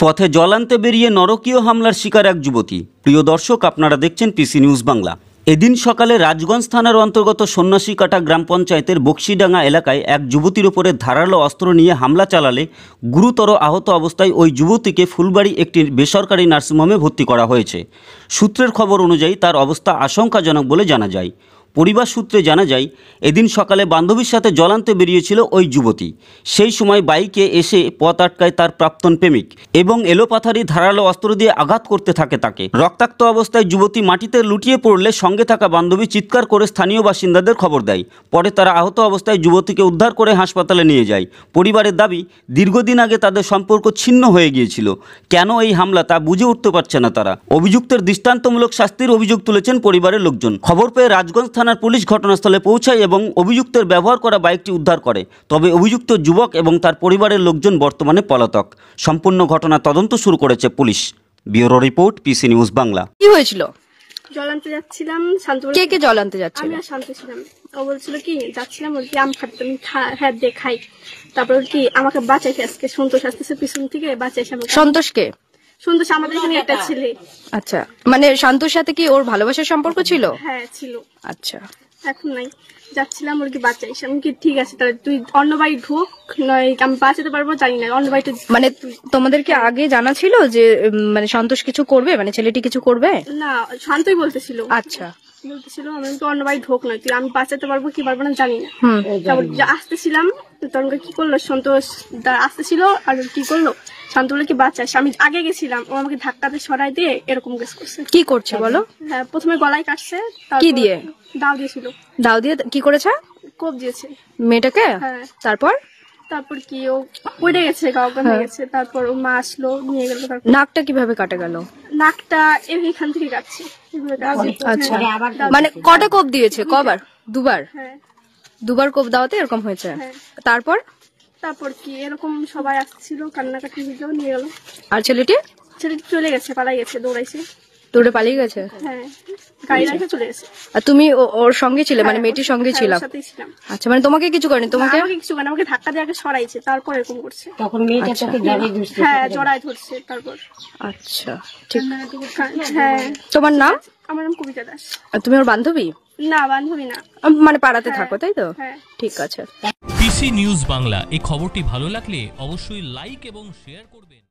পথে জল আনতে বেরিয়ে নরকীয় হামলার শিকার এক যুবতী। প্রিয় দর্শক, আপনারা দেখছেন পিসি নিউজ বাংলা। এদিন সকালে রাজগঞ্জ থানার অন্তর্গত সন্ন্যাসীকাটা গ্রাম পঞ্চায়েতের বক্সিডাঙ্গা এলাকায় এক যুবতীর ওপরে ধারালো অস্ত্র নিয়ে হামলা চালালে গুরুতর আহত অবস্থায় ওই যুবতীকে ফুলবাড়ি একটি বেসরকারি নার্সিংহোমে ভর্তি করা হয়েছে। সূত্রের খবর অনুযায়ী তার অবস্থা আশঙ্কাজনক বলে জানা যায়। পরিবার সূত্রে জানা যায়, এদিন সকালে বান্ধবীর সাথে জল আনতে বেরিয়েছিল ওই যুবতী। সেই সময় বাইকে এসে পথ আটকায় তার প্রাক্তন প্রেমিক এবং এলোপাথারি ধারালো অস্ত্র দিয়ে আঘাত করতে থাকে তাকে। রক্তাক্ত অবস্থায় যুবতী মাটিতে লুটিয়ে পড়লে সঙ্গে থাকা বান্ধবী চিৎকার করে স্থানীয় বাসিন্দাদের খবর দেয়। পরে তারা আহত অবস্থায় যুবতীকে উদ্ধার করে হাসপাতালে নিয়ে যায়। পরিবারের দাবি, দীর্ঘদিন আগে তাদের সম্পর্ক ছিন্ন হয়ে গিয়েছিল। কেন এই হামলা তা বুঝে উঠতে পারছে না তারা। অভিযুক্তের দৃষ্টান্তমূলক শাস্তির অভিযোগ তুলেছেন পরিবারের লোকজন। খবর পেয়ে রাজগঞ্জ থানার পুলিশ ঘটনাস্থলে পৌঁছায় এবং অভিযুক্তের ব্যবহার করা বাইকটি উদ্ধার করে। তবে অভিযুক্ত যুবক এবং তার পরিবারের লোকজন বর্তমানে পলাতক। সম্পূর্ণ ঘটনা তদন্ত শুরু করেছে police. Bureau report, PC news Bangla. কি হয়েছিল? জল আনতে যাচ্ছিলাম, শান্ত কে জল আনতে যাচ্ছিল? আমি আর শান্ত ছিলাম। ও বলছিল কি যাচ্ছিলাম, বলছি আম খাতে তুমি হ্যাঁ দেখাই। তারপর কি আমাকে বাঁচাইছে, আজকে সন্তোষ আসতেছে পিছন থেকে বাঁচাইছে আমাকে। সন্তোষকে? সন্তোষ আমাদের এখানে একটা ছেলে। আচ্ছা, মানে শান্তর সাথে কি ওর ভালোবাসার সম্পর্ক ছিল? হ্যাঁ ছিল। আচ্ছা, এখন নাই। যাচ্ছিলাম, ওর কি বাঁচাইছে। আমি কি ঠিক আছে তাহলে তুই অন্য বাড়ি ঢোক, নয় আমি বাঁচাতে পারবো জানি না, অন্য বাড়িতে। মানে তোমাদের কি আগে জানা ছিল যে মানে সন্তোষ কিছু করবে, মানে ছেলেটি কিছু করবে? না, শান্তই বলতেছিল। আচ্ছা, বলতেছিল আমি তো অন্য বাড়ি ঢোক না, তুই আমি বাঁচাতে পারবো কি পারবো না জানি না। তারপর আসতেছিলাম তখন কি করলো, সন্তোষ আসতেছিল আর কি করলো, শান্ত বলে কি বাঁচাস। আমি আগে গেছিলাম, ও আমাকে ধাক্কাতে সরাই দিয়ে এরকম কেস করছে। কি করছে বলো? হ্যাঁ, প্রথমে গলায় কাটছে। কি দিয়ে? দাও দিয়েছিল। দাও দিয়ে কি করেছে? কোপ দিয়েছে মেয়েটাকে। হ্যাঁ। তারপর কি ও পড়ে গেছে, কাউকে হয়ে গেছে। তারপর ও মা আসলো, নিয়ে গেল। নাকটা কিভাবে কাটা গেল? নাকটা এখান থেকে কাটছে। আচ্ছা, মানে কটা কোপ দিয়েছে? কবার? দুবার? হ্যাঁ, দুবার কোপ দাওতে এরকম হয়েছে। তারপর কি এরকম সবাই আসছিল, কান্নাকাটি হইলো, নিয়ে গেল। আর ছেলেটি চলে গেছে, পালাই গেছে, দৌড়ে পালিয়ে গেছে। হ্যাঁ, গাড়ি রেখে চলে গেছে। আর তুমি ওর সঙ্গে ছিলে, মানে মেয়েটির সঙ্গে ছিলাম? আচ্ছা, মানে তোমাকে কিছু করেনি? তোমাকে কিছু করেনি, আমাকে ধাক্কা দিয়ে আগে সরাইছে, তারপর এরকম করছে। তখন মেয়েটা তোকে জড়ায় ধরছে। তারপর আচ্ছা, ঠিক। হ্যাঁ। তোমার নাম? আমার নাম কবিতা দাস। আর তুমি ওর বান্ধবী? না, বান্ধবী না, মানে পাড়াতে থাকো, তাই তো? হ্যাঁ, ঠিক আছে। পিসি নিউজ বাংলা, এই খবরটি ভালো লাগলে অবশ্যই লাইক এবং শেয়ার করবেন।